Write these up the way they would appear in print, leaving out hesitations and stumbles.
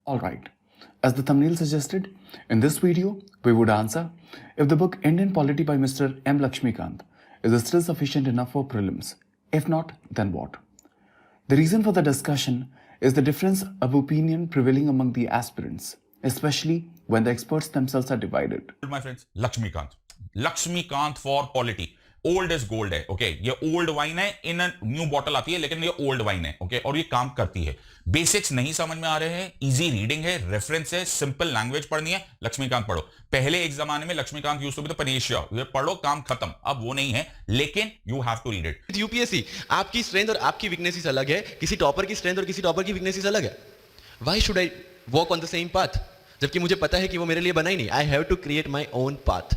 Alright, as the thumbnail suggested, in this video we would answer if the book Indian Polity by Mr. M. Lakshmikant is still sufficient enough for prelims. If not, then what? The reason for the discussion is the difference of opinion prevailing among the aspirants, especially when the experts themselves are divided. My friends, Lakshmikant for polity. Old is gold है okay ये old wine है इन new bottle आती है लेकिन ये old wine है okay और ये काम करती है बेसिक्स नहीं समझ में आ रहे हैं इजी रीडिंग है रेफरेंस है सिंपल लैंग्वेज पढ़नी है लक्ष्मीकांत पढ़ो पहले एक जमाने में Laxmikanth used to be the panacea ये पढ़ो काम खत्म अब वो नहीं है लेकिन you have to read it UPSC आपकी स्ट्रेंथ और आपकी वीकनेसेस अलग है किसी टॉपर की स्ट्रेंथ और किसी टॉपर की वीकनेसेस अलग है why should I walk on the same path जबकि मुझे पता है कि वो मेरे लिए बना ही नहीं I have to create my own path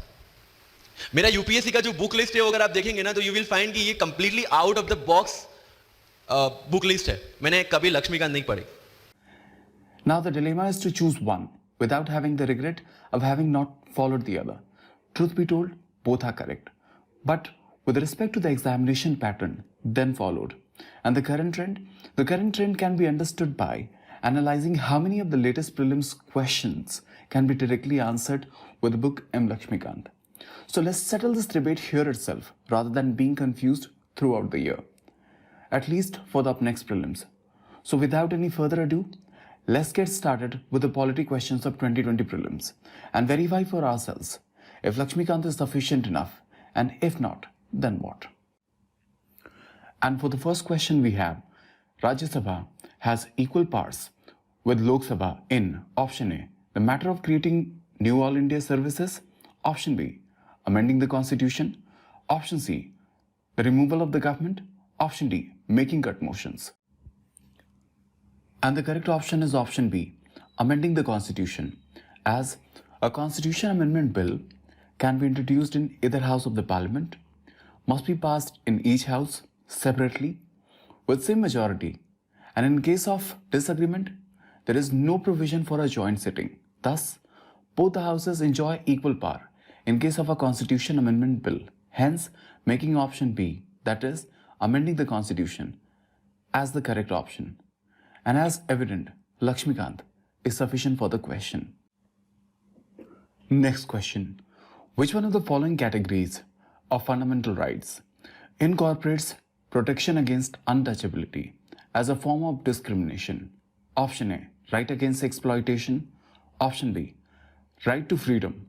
मेरा यूपीएससी का जो बुक लिस्ट है अगर आप देखेंगे ना तो यू विल फाइंड कि ये completely out of the box book list है मैंने कभी लक्ष्मीकांत नहीं पढ़ी Now the dilemma is to choose one without having the regret of having not followed the other. Truth be told, both are correct. But with respect to the examination pattern then followed and the current trend can be understood by analyzing how many of the latest prelims questions can be directly answered with the book M. Lakshmikant. So let's settle this debate here itself rather than being confused throughout the year, at least for the next prelims. So without any further ado, let's get started with the polity questions of 2020 prelims and verify for ourselves if Lakshmikant is sufficient enough and if not, then what? And for the first question we have, Rajya Sabha has equal parts with Lok Sabha in option A, the matter of creating new All India services, option B, amending the constitution, option C, the removal of the government, option D, making cut motions. And the correct option is option B, amending the constitution, as a constitution amendment bill can be introduced in either house of the parliament, must be passed in each house separately with same majority, and in case of disagreement, there is no provision for a joint sitting. Thus, both the houses enjoy equal power in case of a constitution amendment bill, hence making option B, that is, amending the constitution, as the correct option. And as evident, Lakshmikant is sufficient for the question. Next question. Which one of the following categories of fundamental rights incorporates protection against untouchability as a form of discrimination? Option A, right against exploitation. Option B, right to freedom.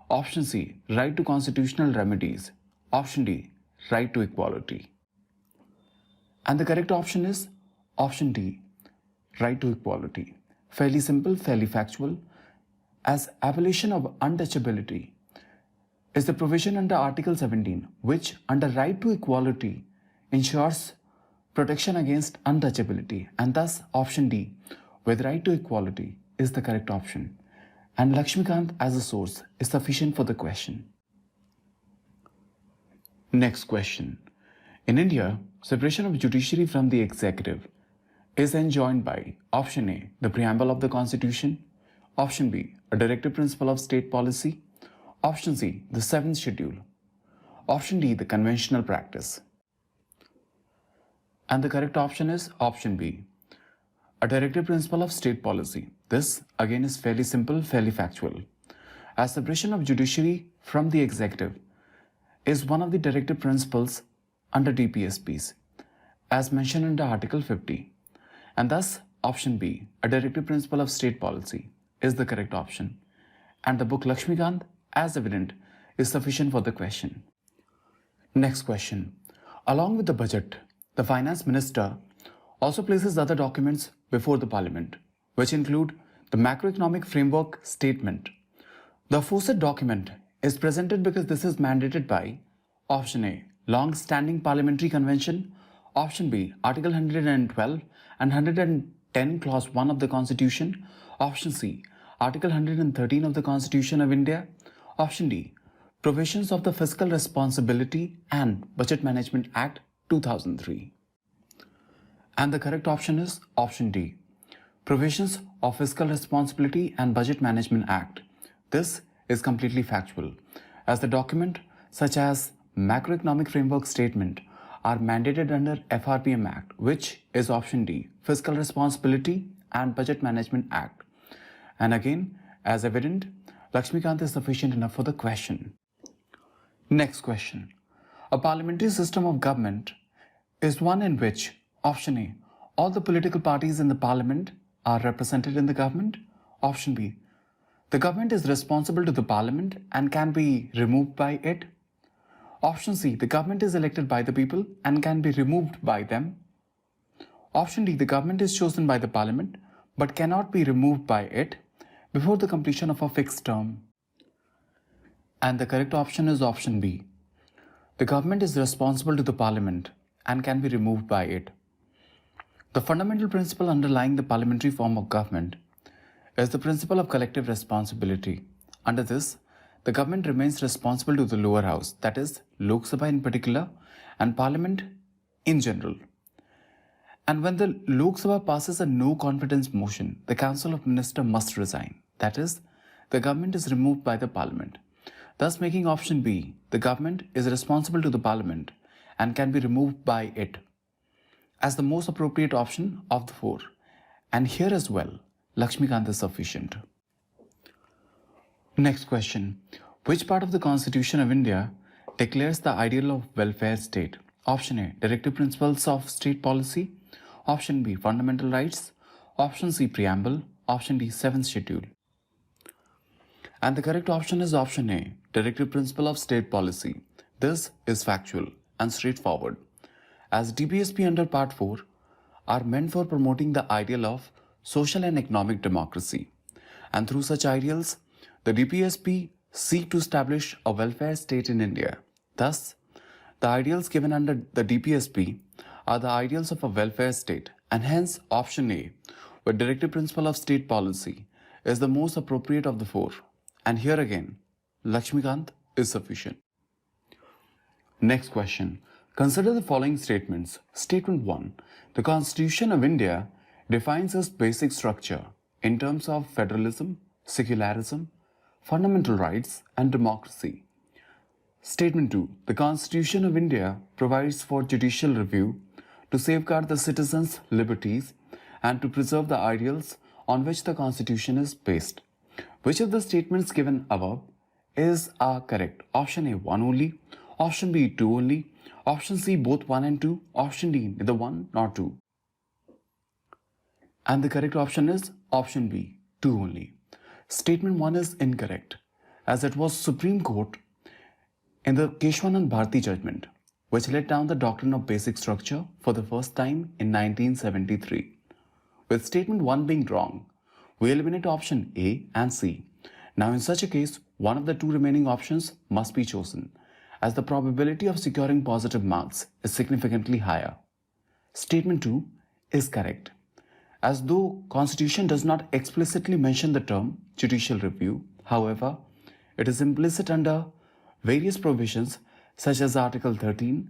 Option C, right to constitutional remedies. Option D, right to equality. And the correct option is option D, right to equality. Fairly simple, fairly factual, as abolition of untouchability is the provision under Article 17, which under right to equality ensures protection against untouchability, and thus option D, with right to equality, is the correct option. And Lakshmikant as a source is sufficient for the question. Next question. In India, separation of judiciary from the executive is enjoined by option A, the preamble of the constitution, option B, a directive principle of state policy, option C, the 7th schedule, option D, the conventional practice. And the correct option is option B, a directive principle of state policy. This again is fairly simple, fairly factual, as separation of judiciary from the executive is one of the directive principles under DPSPs as mentioned under Article 50, and thus option B, a directive principle of state policy, is the correct option, and the book Lakshmikant as evident is sufficient for the question. Next question. Along with the budget, the finance minister also places other documents before the parliament, which include the macroeconomic framework statement. The aforesaid document is presented because this is mandated by option A, long-standing parliamentary convention, option B, Article 112 and 110 clause 1 of the constitution, option C, Article 113 of the Constitution of India, option D, provisions of the Fiscal Responsibility and Budget Management Act 2003. And the correct option is option D, provisions of Fiscal Responsibility and Budget Management Act. This is completely factual, as the document such as macroeconomic framework statement are mandated under FRPM Act, which is option D, Fiscal Responsibility and Budget Management Act. And again, as evident, Lakshmikant is sufficient enough for the question. Next question. A parliamentary system of government is one in which, option A, all the political parties in the parliament are represented in the government. Option B, the government is responsible to the parliament and can be removed by it. Option C, the government is elected by the people and can be removed by them. Option D, the government is chosen by the parliament but cannot be removed by it before the completion of a fixed term. And the correct option is option B. The government is responsible to the parliament and can be removed by it. The fundamental principle underlying the parliamentary form of government is the principle of collective responsibility. Under this, the government remains responsible to the lower house, that is, Lok Sabha in particular, and Parliament in general. And when the Lok Sabha passes a no confidence motion, the Council of Ministers must resign. That is, the government is removed by the Parliament. Thus making option B, the government is responsible to the Parliament and can be removed by it, as the most appropriate option of the four. And here as well, Lakshmikant is sufficient. Next question. Which part of the Constitution of India declares the ideal of welfare state? Option A, Directive Principles of State Policy. Option B, Fundamental Rights. Option C, Preamble. Option D, 7th Schedule. And the correct option is option A, Directive Principle of State Policy. This is factual and straightforward, as DPSP under Part 4 are meant for promoting the ideal of social and economic democracy. And through such ideals, the DPSP seek to establish a welfare state in India. Thus, the ideals given under the DPSP are the ideals of a welfare state, and hence option A, with Directive Principle of State Policy, is the most appropriate of the four. And here again, Lakshmikant is sufficient. Next question. Consider the following statements. Statement 1. The Constitution of India defines its basic structure in terms of federalism, secularism, fundamental rights, and democracy. Statement 2. The Constitution of India provides for judicial review to safeguard the citizens' liberties and to preserve the ideals on which the Constitution is based. Which of the statements given above is correct? Option A, 1 only. Option B, 2 only. Option C, both 1 and 2. Option D, neither 1 nor 2. And the correct option is option B, 2 only. Statement 1 is incorrect, as it was Supreme Court in the Keshwanand Bharti judgment, which laid down the doctrine of basic structure for the first time in 1973. With statement 1 being wrong, we eliminate option A and C. Now in such a case, one of the two remaining options must be chosen, as the probability of securing positive marks is significantly higher. Statement 2 is correct, as though Constitution does not explicitly mention the term judicial review. However, it is implicit under various provisions such as Article 13,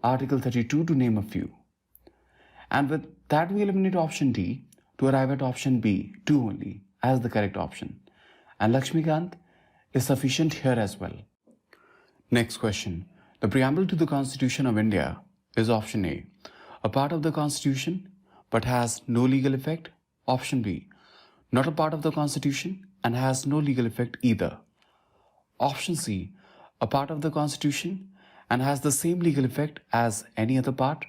Article 32 to name a few. And with that we eliminate option D to arrive at option B, 2 only, as the correct option. And Lakshmikant is sufficient here as well. Next question. The preamble to the Constitution of India is option A, a part of the Constitution but has no legal effect. Option B, not a part of the Constitution and has no legal effect either. Option C, a part of the Constitution and has the same legal effect as any other part.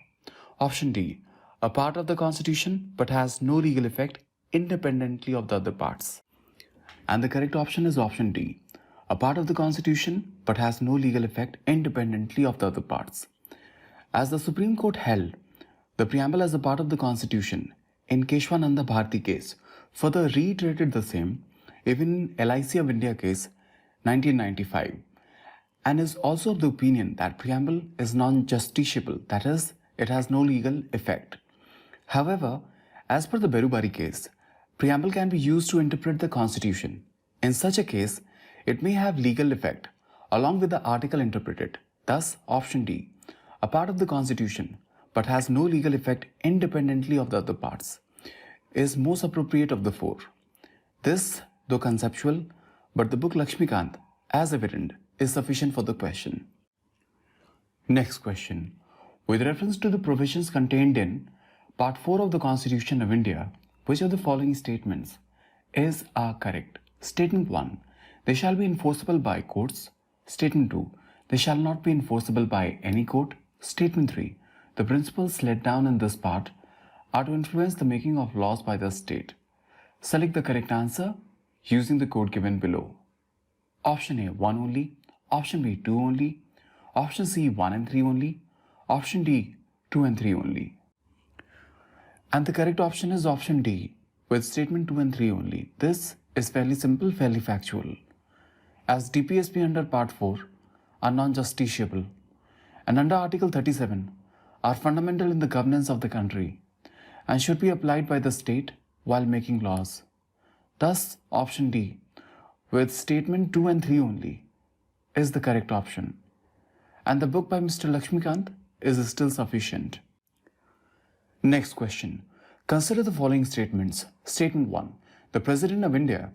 Option D, a part of the Constitution but has no legal effect independently of the other parts. And the correct option is option D, a part of the Constitution but has no legal effect independently of the other parts. As the Supreme Court held the preamble as a part of the Constitution in Keshwananda Bharti case, further reiterated the same even in LIC of India case 1995, and is also of the opinion that preamble is non-justiciable, that is, it has no legal effect. However, as per the Berubari case, preamble can be used to interpret the Constitution. In such a case, it may have legal effect along with the article interpreted. Thus, option D, a part of the Constitution but has no legal effect independently of the other parts, is most appropriate of the four. This, though conceptual, but the book Lakshmikant, as evident, is sufficient for the question. Next question. With reference to the provisions contained in Part 4 of the Constitution of India, which of the following statements is correct. Statement 1. They shall be enforceable by courts. Statement 2. They shall not be enforceable by any court. Statement 3. The principles laid down in this part are to influence the making of laws by the state. Select the correct answer using the code given below. Option A 1 only. Option B 2 only. Option C 1 and 3 only. Option D 2 and 3 only. And the correct option is option D with statement 2 and 3 only. This is fairly simple, fairly factual. As DPSP under Part 4 are non-justiciable and under Article 37 are fundamental in the governance of the country and should be applied by the state while making laws. Thus, option D with statement 2 and 3 only is the correct option. And the book by Mr. Lakshmikant is still sufficient. Next question. Consider the following statements. Statement 1. The President of India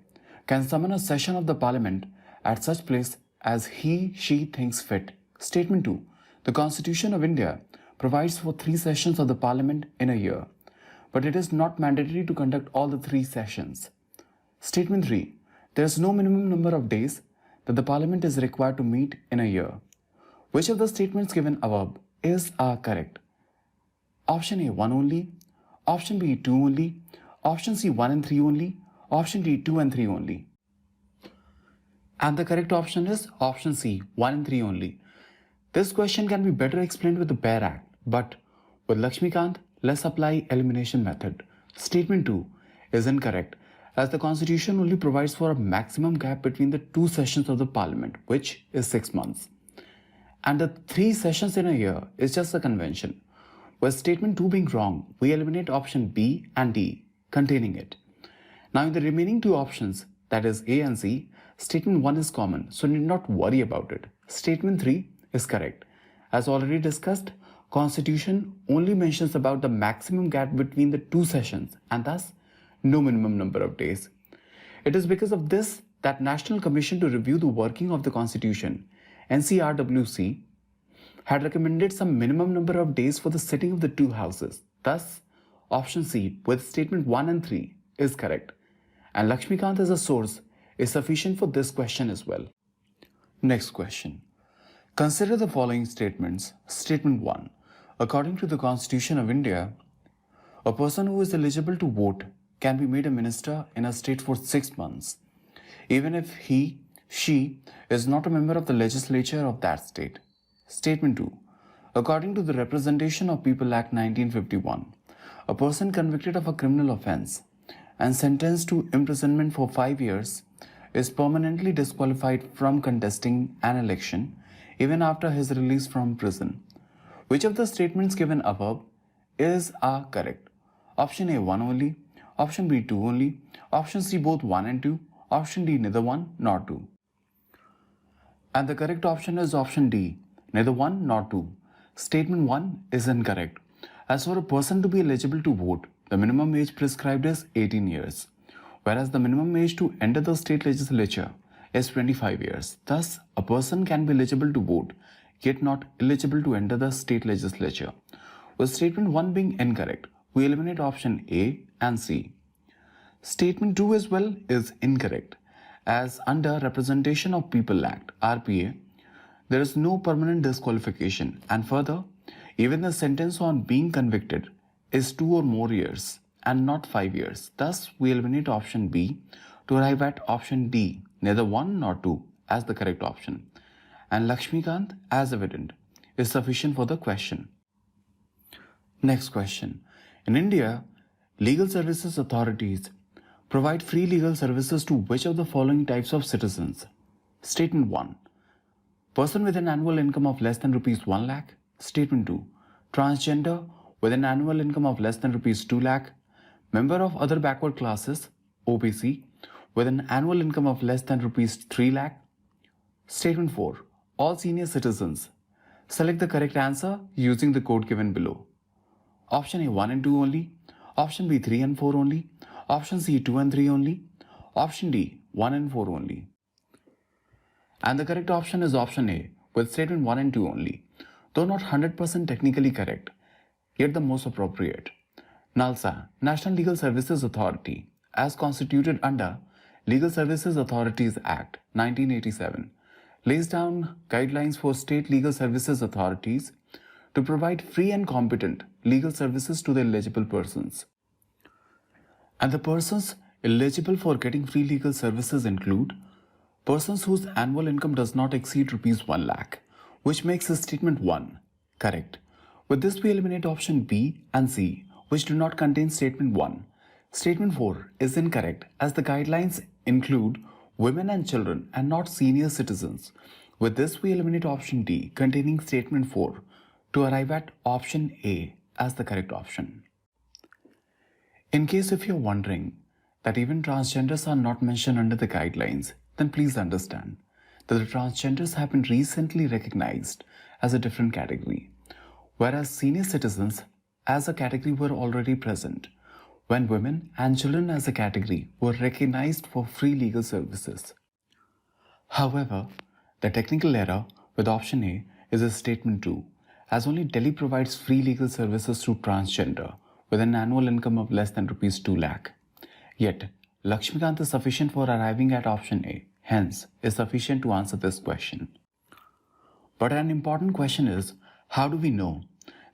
can summon a session of the Parliament at such place as he/she thinks fit. Statement 2. The Constitution of India provides for 3 sessions of the Parliament in a year, but it is not mandatory to conduct all the 3 sessions. Statement 3. There is no minimum number of days that the Parliament is required to meet in a year. Which of the statements given above is correct? Option A 1 only, option B 2 only, option C 1 and 3 only, option D 2 and 3 only. And the correct option is option C 1 and 3 only. This question can be better explained with the Baer Act, but with Lakshmikant, let's apply elimination method. Statement 2 is incorrect as the Constitution only provides for a maximum gap between the 2 sessions of the Parliament, which is 6 months. And the 3 sessions in a year is just a convention. With statement 2 being wrong, we eliminate option B and D containing it. Now in the remaining 2 options, that is A and C, statement 1 is common, so need not worry about it. Statement 3 is correct. As already discussed, Constitution only mentions about the maximum gap between the 2 sessions and thus no minimum number of days. It is because of this that National Commission to Review the Working of the Constitution, NCRWC, had recommended some minimum number of days for the sitting of the 2 houses. Thus, option C with statement 1 and 3 is correct. And Lakshmikant as a source is sufficient for this question as well. Next question. Consider the following statements. Statement 1. According to the Constitution of India, a person who is eligible to vote can be made a minister in a state for 6 months, even if she is not a member of the legislature of that state. Statement 2. According to the Representation of People Act 1951, a person convicted of a criminal offence and sentenced to imprisonment for 5 years is permanently disqualified from contesting an election even after his release from prison. Which of the statements given above is correct? Option A 1 only, option B 2 only, option C both 1 and 2, option D neither 1 nor 2. And the correct option is option D, neither 1 nor 2. Statement 1 is incorrect. As for a person to be eligible to vote, the minimum age prescribed is 18 years, whereas the minimum age to enter the state legislature is 25 years. Thus, a person can be eligible to vote, yet not eligible to enter the state legislature. With statement 1 being incorrect, we eliminate option A and C. Statement 2 as well is incorrect, as under Representation of People Act, RPA, there is no permanent disqualification, and further, even the sentence on being convicted is 2 or more years and not 5 years. Thus, we eliminate option B to arrive at option D, neither 1 nor 2, as the correct option. And Lakshmikant, as evident, is sufficient for the question. Next question. In India, legal services authorities provide free legal services to which of the following types of citizens? Statement 1. Person with an annual income of less than rupees 1 lakh. Statement 2. Transgender with an annual income of less than rupees 2 lakh. Member of other backward classes, OBC, with an annual income of less than rupees 3 lakh. Statement 4. All senior citizens. Select the correct answer using the code given below. Option A 1 and 2 only. Option B 3 and 4 only. Option C 2 and 3 only. Option D 1 and 4 only. And the correct option is option A with statement 1 and 2 only. Though not 100% technically correct, yet the most appropriate. NALSA, National Legal Services Authority, as constituted under Legal Services Authorities Act 1987, lays down guidelines for state legal services authorities to provide free and competent legal services to the eligible persons. And the persons eligible for getting free legal services include persons whose annual income does not exceed rupees 1 lakh, which makes the statement 1 correct. With this, we eliminate option B and C, which do not contain statement 1. Statement 4 is incorrect as the guidelines include women and children and not senior citizens. With this, we eliminate option D containing statement 4 to arrive at option A as the correct option. In case if you're wondering that even transgenders are not mentioned under the guidelines, then please understand that the transgenders have been recently recognized as a different category, whereas senior citizens as a category were already present when women and children as a category were recognized for free legal services. However, the technical error with option A is a statement 2, as only Delhi provides free legal services to transgender with an annual income of less than rupees 2 lakh. Yet, Lakshmikant is sufficient for arriving at option A, hence is sufficient to answer this question. But an important question is, how do we know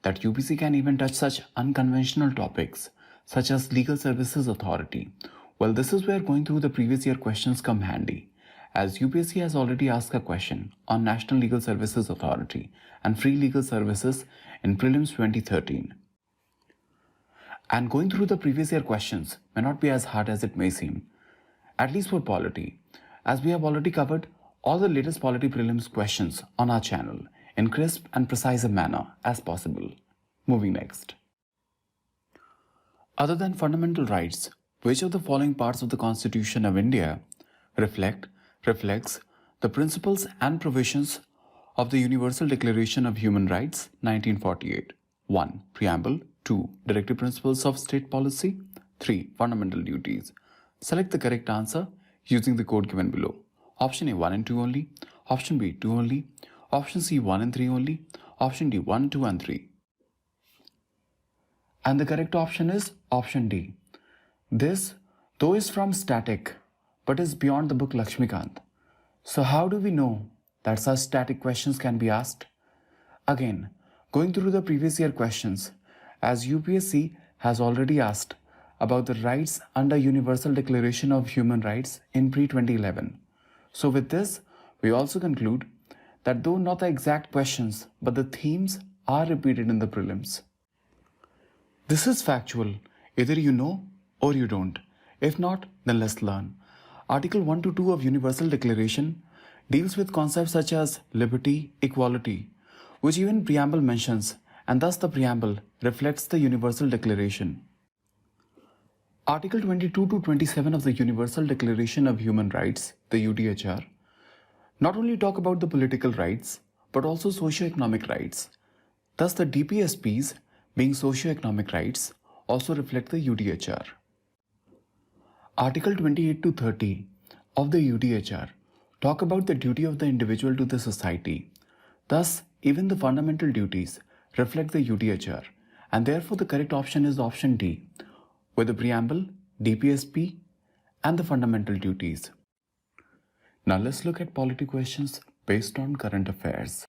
that UPSC can even touch such unconventional topics such as Legal Services Authority? Well, this is where going through the previous year questions come handy, as UPSC has already asked a question on National Legal Services Authority and free legal services in Prelims 2013. And going through the previous year questions may not be as hard as it may seem, at least for polity, as we have already covered all the latest polity prelims questions on our channel in crisp and precise a manner as possible. Moving next. Other than fundamental rights, which of the following parts of the Constitution of India reflects the principles and provisions of the Universal Declaration of Human Rights 1948? 1. Preamble. 2. Directive Principles of State Policy. 3. Fundamental Duties. Select the correct answer using the code given below. Option A 1 and 2 only. Option B 2 only. Option C 1 and 3 only. Option D 1, 2 and 3. And the correct option is option D. This, though, is from static, but is beyond the book Lakshmikant. So how do we know that such static questions can be asked? Again, going through the previous year questions, as UPSC has already asked about the rights under Universal Declaration of Human Rights in pre-2011. So with this, we also conclude that though not the exact questions, but the themes are repeated in the prelims. This is factual. Either you know or you don't. If not, then let's learn. Article 1 to 2 of Universal Declaration deals with concepts such as liberty, equality, which even preamble mentions, and thus the preamble reflects the Universal Declaration. Article 22 to 27 of the Universal Declaration of Human Rights, the UDHR, not only talk about the political rights, but also socio-economic rights. Thus the DPSPs, being socio-economic rights, also reflect the UDHR. Article 28 to 30 of the UDHR talk about the duty of the individual to the society. Thus, even the fundamental duties reflect the UDHR, and therefore the correct option is option D, with the preamble, DPSP, and the fundamental duties. Now let's look at polity questions based on current affairs.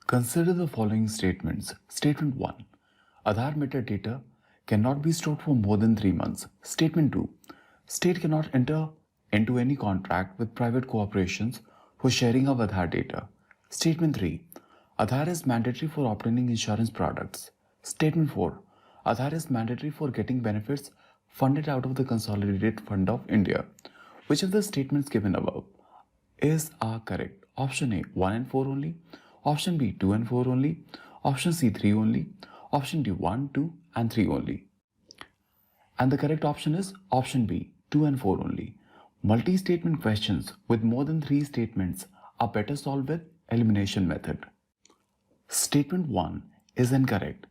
Consider the following statements. Statement 1. Aadhaar metadata cannot be stored for more than 3 months. Statement 2. State cannot enter into any contract with private corporations for sharing of Aadhaar data. Statement 3. Aadhaar is mandatory for obtaining insurance products. Statement 4. Aadhaar is mandatory for getting benefits funded out of the Consolidated Fund of India. Which of the statements given above are correct? Option A 1 and 4 only. Option B 2 and 4 only. Option C 3 only. Option D 1, 2 and 3 only. And the correct option is option B 2 and 4 only. Multi-statement questions with more than 3 statements are better solved with elimination method. Statement 1 is incorrect,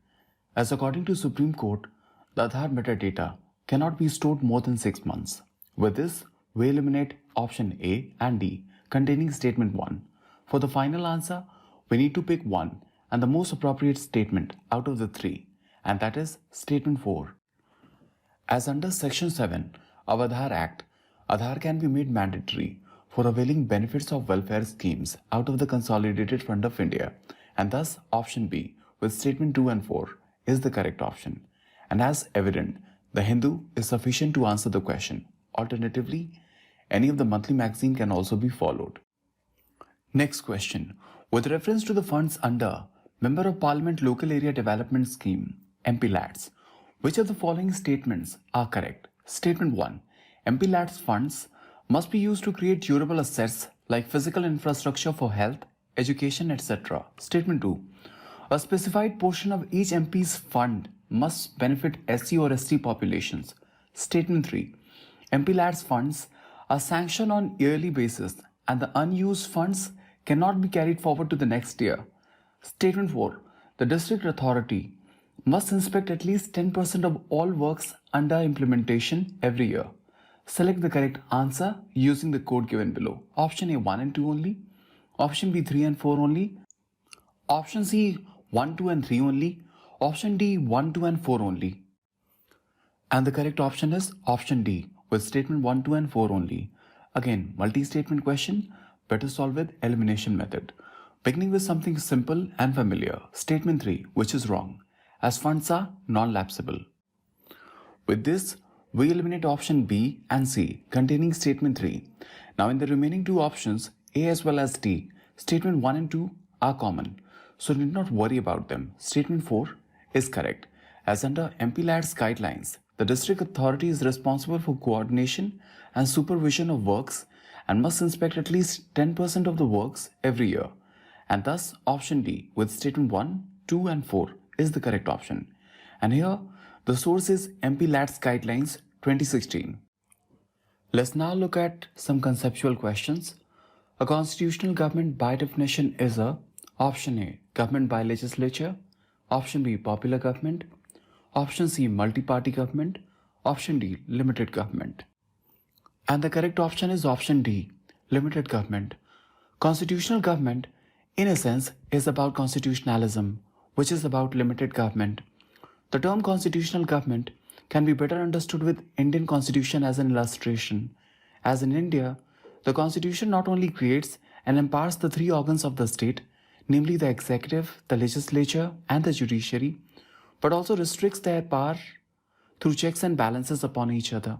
as according to Supreme Court, the Aadhaar metadata cannot be stored more than 6 months. With this, we eliminate option A and D containing statement 1. For the final answer, we need to pick one and the most appropriate statement out of the 3, and that is statement 4. As under Section 7 of Aadhaar Act, Aadhaar can be made mandatory for availing benefits of welfare schemes out of the Consolidated Fund of India, and thus option B with statement 2 and 4 is the correct option. And as evident, the Hindu is sufficient to answer the question. Alternatively, any of the monthly magazine can also be followed. Next question. With reference to the funds under Member of Parliament Local Area Development Scheme, MPLADS, which of the following statements are correct? Statement 1. MPLADS funds must be used to create durable assets like physical infrastructure for health, education, etc. Statement 2. A specified portion of each MP's fund must benefit SC or ST populations. Statement 3. MPLADS funds are sanctioned on yearly basis and the unused funds cannot be carried forward to the next year. Statement 4. The district authority must inspect at least 10% of all works under implementation every year. Select the correct answer using the code given below. Option A 1 and 2 only. Option B 3 and 4 only. Option C 1, 2 and 3 only. Option D 1, 2 and 4 only. And the correct option is option D with statement 1, 2 and 4 only. Again, multi-statement question, better solve with elimination method. Beginning with something simple and familiar. Statement 3, which is wrong, as funds are non-lapsable. With this, we eliminate option B and C containing statement 3. Now in the remaining two options, A as well as D, statement 1 and 2 are common, so need not worry about them. Statement 4 is correct, as under MPLADS guidelines, the district authority is responsible for coordination and supervision of works and must inspect at least 10% of the works every year. And thus option D with statement 1, 2 and 4 is the correct option. And here the source is MPLADS Guidelines 2016. Let's now look at some conceptual questions. A constitutional government by definition is a option A, government by legislature, option B, popular government, option C, multi-party government, option D, limited government. And the correct option is option D, limited government. Constitutional government, in a sense, is about constitutionalism, which is about limited government. The term constitutional government can be better understood with Indian Constitution as an illustration. As in India, the Constitution not only creates and empowers the three organs of the state, namely the executive, the legislature, and the judiciary, but also restricts their power through checks and balances upon each other.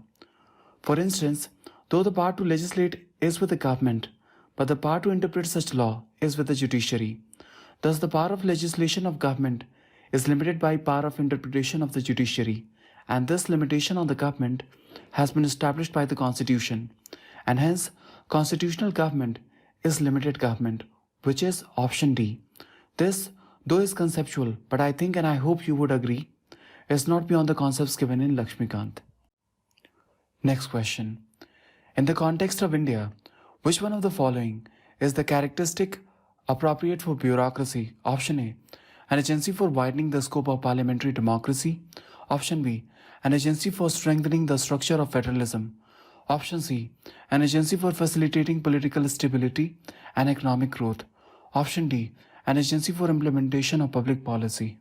For instance, though the power to legislate is with the government, but the power to interpret such law is with the judiciary. Thus, the power of legislation of government is limited by power of interpretation of the judiciary, and this limitation on the government has been established by the Constitution, and hence constitutional government is limited government, which is option D. This, though is conceptual, but I think and I hope you would agree, is not beyond the concepts given in Lakshmikant. Next question. In the context of India, which one of the following is the characteristic appropriate for bureaucracy? Option A, an agency for widening the scope of parliamentary democracy. Option B, an agency for strengthening the structure of federalism. Option C, an agency for facilitating political stability and economic growth. Option D, an agency for implementation of public policy.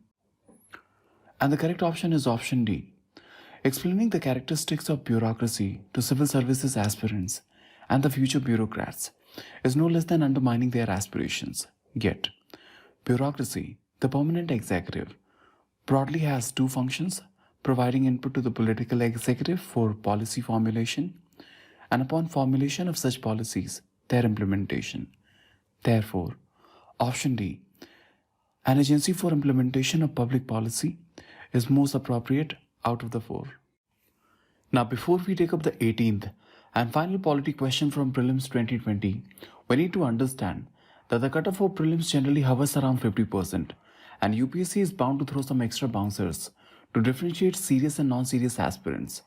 And the correct option is option D. Explaining the characteristics of bureaucracy to civil services aspirants and the future bureaucrats is no less than undermining their aspirations. Yet, bureaucracy, the permanent executive, broadly has two functions: providing input to the political executive for policy formulation, and upon formulation of such policies, their implementation. Therefore, option D, an agency for implementation of public policy, is most appropriate out of the four. Now, before we take up the 18th and final polity question from Prelims 2020, we need to understand that the cutoff for prelims generally hovers around 50%, and UPSC is bound to throw some extra bouncers to differentiate serious and non-serious aspirants,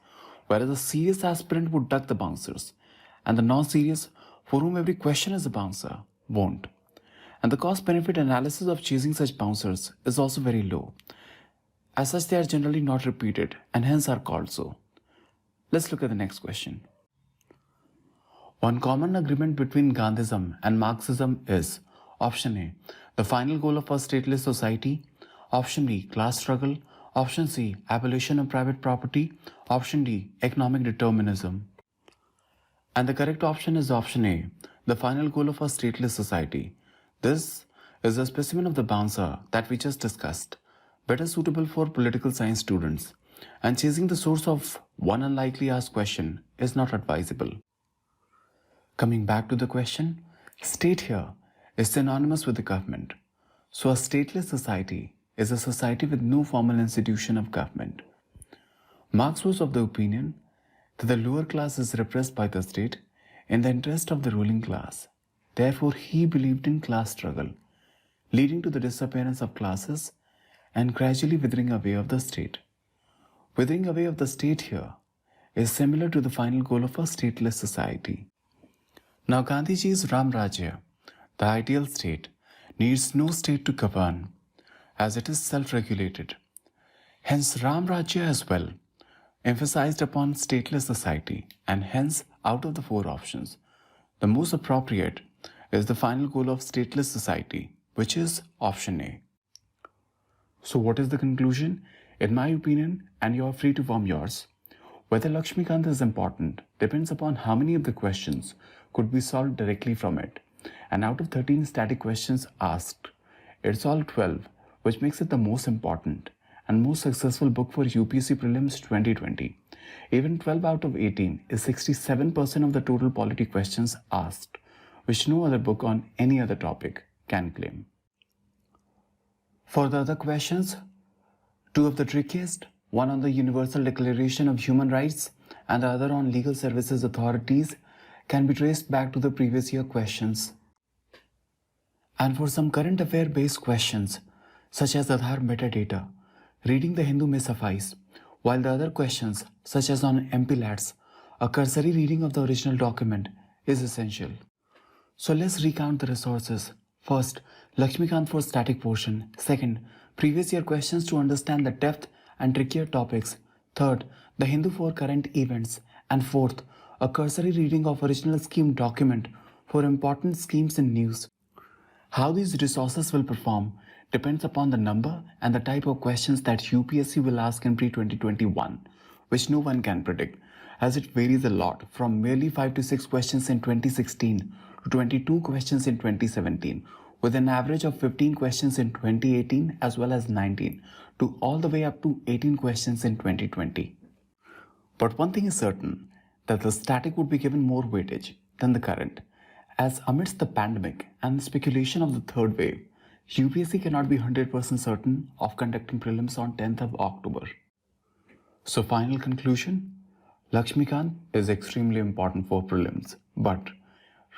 whereas a serious aspirant would duck the bouncers, and the non-serious, for whom every question is a bouncer, won't. And the cost-benefit analysis of chasing such bouncers is also very low. As such, they are generally not repeated and hence are called so. Let's look at the next question. One common agreement between Gandhism and Marxism is option A, the final goal of a stateless society, option B, class struggle, option C, abolition of private property, Option D, economic determinism. And the correct option is option A, the final goal of a stateless society. This is a specimen of the bouncer that we just discussed, better suitable for political science students, and chasing the source of one unlikely asked question is not advisable. Coming back to the question, state here is synonymous with the government. So a stateless society is a society with no formal institution of government. Marx was of the opinion that the lower class is repressed by the state in the interest of the ruling class. Therefore, he believed in class struggle, leading to the disappearance of classes and gradually withering away of the state. Withering away of the state here is similar to the final goal of a stateless society. Now, Gandhiji's Ram Rajya, the ideal state, needs no state to govern, as it is self-regulated. Hence, Ram Rajya as well emphasized upon stateless society, and hence, out of the four options, the most appropriate is the final goal of stateless society, which is option A. So what is the conclusion? In my opinion, and you are free to form yours, whether Lakshmikant is important depends upon how many of the questions could be solved directly from it. And out of 13 static questions asked, it solved 12, which makes it the most important and most successful book for UPSC Prelims 2020. Even 12 out of 18 is 67% of the total polity questions asked, which no other book on any other topic can claim. For the other questions, two of the trickiest, one on the Universal Declaration of Human Rights and the other on legal services authorities, can be traced back to the previous year questions. And for some current affair based questions, such as Aadhaar metadata, reading the Hindu may suffice, while the other questions, such as on MPLATs, a cursory reading of the original document is essential. So let's recount the resources. First, Lakshmikant for static portion. Second, previous year questions to understand the depth and trickier topics. Third, the Hindu for current events. And fourth, a cursory reading of original scheme document for important schemes in news. How these resources will perform depends upon the number and the type of questions that UPSC will ask in pre-2021, which no one can predict, as it varies a lot from merely 5 to 6 questions in 2016 to 22 questions in 2017, with an average of 15 questions in 2018 as well as 19, to all the way up to 18 questions in 2020. But one thing is certain, that the static would be given more weightage than the current, as amidst the pandemic and the speculation of the third wave, UPSC cannot be 100% certain of conducting prelims on 10th of October. So final conclusion, Lakshmikant is extremely important for prelims, but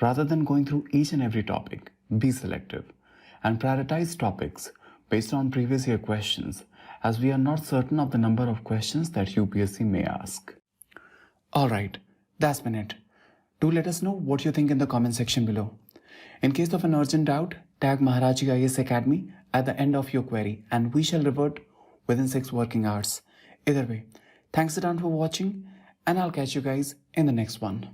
rather than going through each and every topic, be selective and prioritize topics based on previous year questions, as we are not certain of the number of questions that UPSC may ask. Alright, that's been it. Do let us know what you think in the comment section below. In case of an urgent doubt, tag Maharaji IAS Academy at the end of your query and we shall revert within 6 working hours. Either way, thanks a ton for watching and I'll catch you guys in the next one.